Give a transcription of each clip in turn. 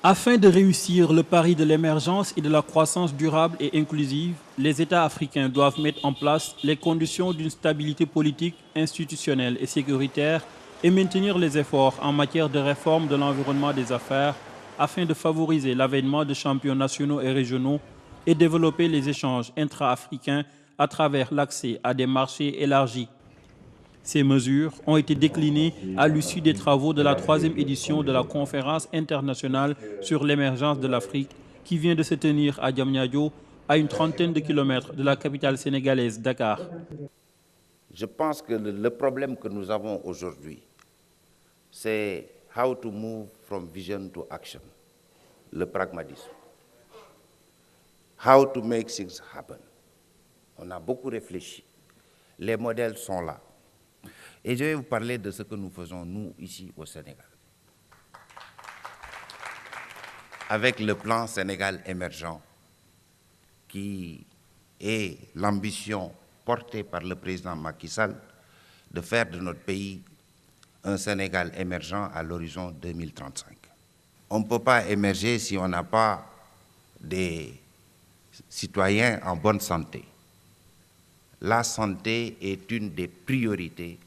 Afin de réussir le pari de l'émergence et de la croissance durable et inclusive, les États africains doivent mettre en place les conditions d'une stabilité politique, institutionnelle et sécuritaire et maintenir les efforts en matière de réforme de l'environnement des affaires afin de favoriser l'avènement de champions nationaux et régionaux et développer les échanges intra-africains à travers l'accès à des marchés élargis. Ces mesures ont été déclinées à l'issue des travaux de la 3e édition de la conférence internationale sur l'émergence de l'Afrique qui vient de se tenir à Diamniadio, à une trentaine de kilomètres de la capitale sénégalaise, Dakar. Je pense que le problème que nous avons aujourd'hui, c'est how to move from vision to action, le pragmatisme. How to make things happen. On a beaucoup réfléchi. Les modèles sont là. Et je vais vous parler de ce que nous faisons, nous, ici au Sénégal. Avec le plan Sénégal émergent, qui est l'ambition portée par le président Macky Sall de faire de notre pays un Sénégal émergent à l'horizon 2035. On ne peut pas émerger si on n'a pas des citoyens en bonne santé. La santé est une des priorités,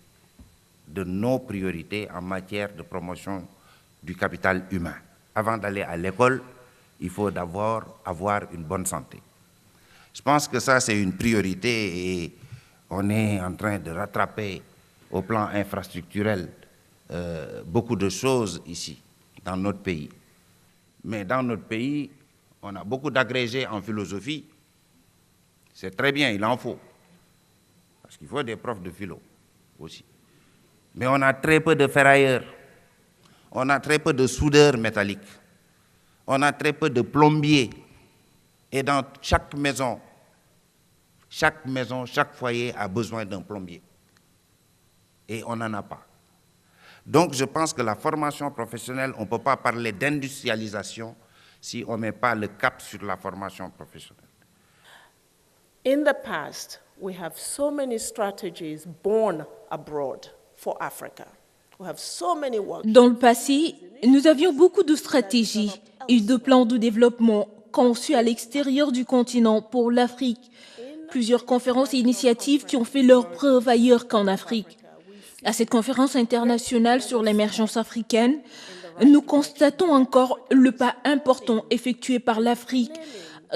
de nos priorités en matière de promotion du capital humain. Avant d'aller à l'école, il faut d'abord avoir une bonne santé. Je pense que ça, c'est une priorité et on est en train de rattraper au plan infrastructurel beaucoup de choses ici, dans notre pays. Mais dans notre pays, on a beaucoup d'agrégés en philosophie. C'est très bien, il en faut. Parce qu'il faut des profs de philo aussi. Mais on a très peu de ferrailleurs, on a très peu de soudeurs métalliques, on a très peu de plombiers. Et dans chaque maison, chaque foyer a besoin d'un plombier. Et on n'en a pas. Donc je pense que la formation professionnelle, on ne peut pas parler d'industrialisation si on ne met pas le cap sur la formation professionnelle. In the past, we have so many strategies born abroad for Africa. We have so many workshops. Dans le passé, nous avions beaucoup de stratégies et de plans de développement conçus à l'extérieur du continent pour l'Afrique. Plusieurs conférences et initiatives qui ont fait leur preuve ailleurs qu'en Afrique. À cette conférence internationale sur l'émergence africaine, nous constatons encore le pas important effectué par l'Afrique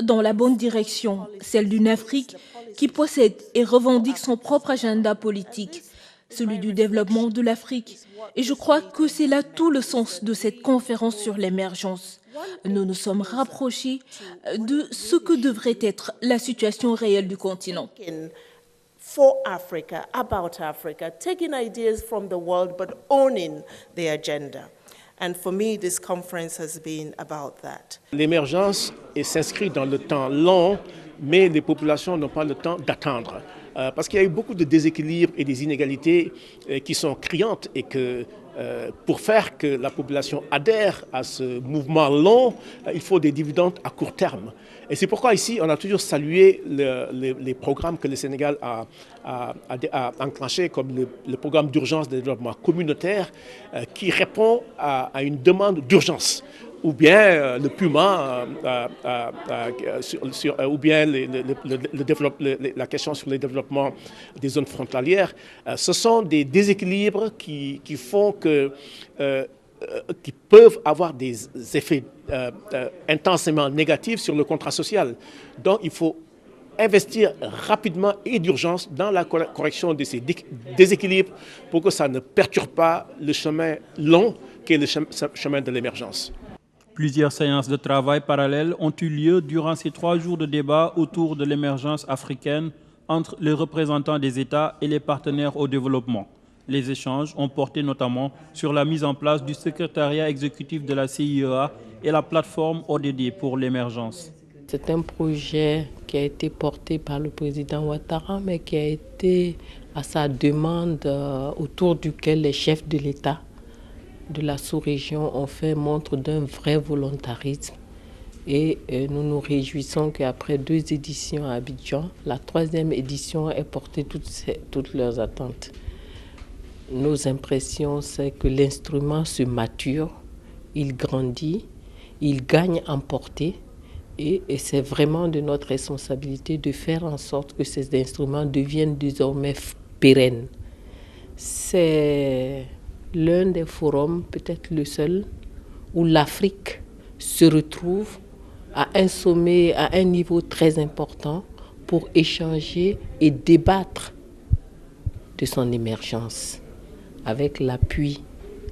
dans la bonne direction, celle d'une Afrique qui possède et revendique son propre agenda politique, celui du développement de l'Afrique. Et je crois que c'est là tout le sens de cette conférence sur l'émergence. Nous nous sommes rapprochés de ce que devrait être la situation réelle du continent. For Africa, about Africa, taking ideas from the world but owning the agenda. And for me, this conference has been about that. L'émergence s'inscrit dans le temps long, mais les populations n'ont pas le temps d'attendre. Parce qu'il y a eu beaucoup de déséquilibres et des inégalités qui sont criantes et que pour faire que la population adhère à ce mouvement long, il faut des dividendes à court terme. Et c'est pourquoi ici, on a toujours salué les programmes que le Sénégal a enclenchés, comme le programme d'urgence de développement communautaire qui répond à une demande d'urgence. Ou bien le Puma, ou bien la question sur le développement des zones frontalières. Ce sont des déséquilibres qui font que, qui peuvent avoir des effets intensément négatifs sur le contrat social. Donc il faut investir rapidement et d'urgence dans la correction de ces déséquilibres pour que ça ne perturbe pas le chemin long qui est le chemin de l'émergence. Plusieurs séances de travail parallèles ont eu lieu durant ces 3 jours de débat autour de l'émergence africaine entre les représentants des États et les partenaires au développement. Les échanges ont porté notamment sur la mise en place du secrétariat exécutif de la CIEA et la plateforme ODD pour l'émergence. C'est un projet qui a été porté par le président Ouattara, mais qui a été à sa demande autour duquel les chefs de l'État de la sous-région ont fait montre d'un vrai volontarisme. Et nous nous réjouissons qu'après 2 éditions à Abidjan, la 3e édition ait porté toutes leurs attentes. Nos impressions, c'est que l'instrument se mature, il grandit, il gagne en portée. Et c'est vraiment de notre responsabilité de faire en sorte que ces instruments deviennent désormais pérennes. C'est l'un des forums, peut-être le seul, où l'Afrique se retrouve à un sommet, à un niveau très important pour échanger et débattre de son émergence, avec l'appui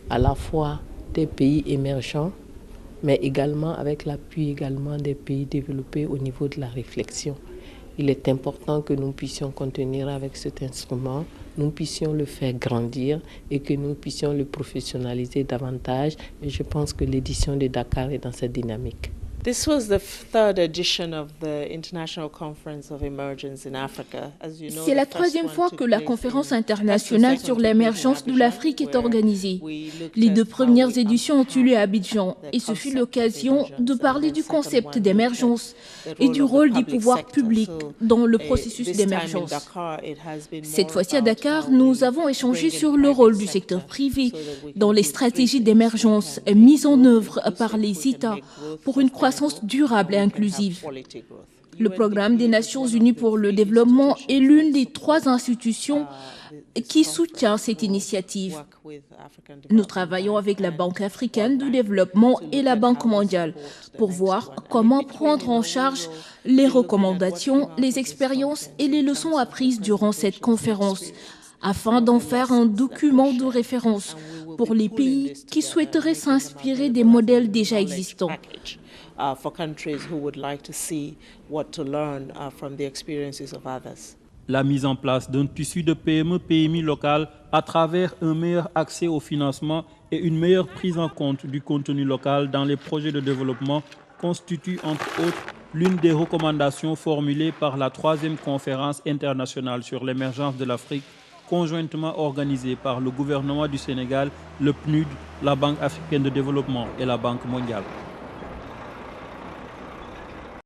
à la fois des pays émergents, mais également avec l'appui des pays développés au niveau de la réflexion. Il est important que nous puissions contenir avec cet instrument, nous puissions le faire grandir et que nous puissions le professionnaliser davantage. Et je pense que l'édition de Dakar est dans cette dynamique. This was the third edition of the International Conference of Emergence in Africa. C'est la troisième fois que la conférence internationale sur l'émergence de l'Afrique est organisée. Les deux premières éditions ont eu lieu à Abidjan et ce fut l'occasion de parler du concept d'émergence et du rôle du pouvoir public dans le processus d'émergence. Cette fois-ci à Dakar, nous avons échangé sur le rôle du secteur privé dans les stratégies d'émergence mises en œuvre par les États pour une croissance durable et inclusive. Le Programme des Nations Unies pour le développement est l'une des 3 institutions qui soutient cette initiative. Nous travaillons avec la Banque africaine de développement et la Banque mondiale pour voir comment prendre en charge les recommandations, les expériences et les leçons apprises durant cette conférence, afin d'en faire un document de référence pour les pays qui souhaiteraient s'inspirer des modèles déjà existants. For countries who would like to see what to learn from the experiences of others. La mise en place d'un tissu de PME-PMI local à travers un meilleur accès au financement et une meilleure prise en compte du contenu local dans les projets de développement constitue entre autres l'une des recommandations formulées par la 3e conférence internationale sur l'émergence de l'Afrique, conjointement organisée par le gouvernement du Sénégal, le PNUD, la Banque africaine de développement et la Banque mondiale.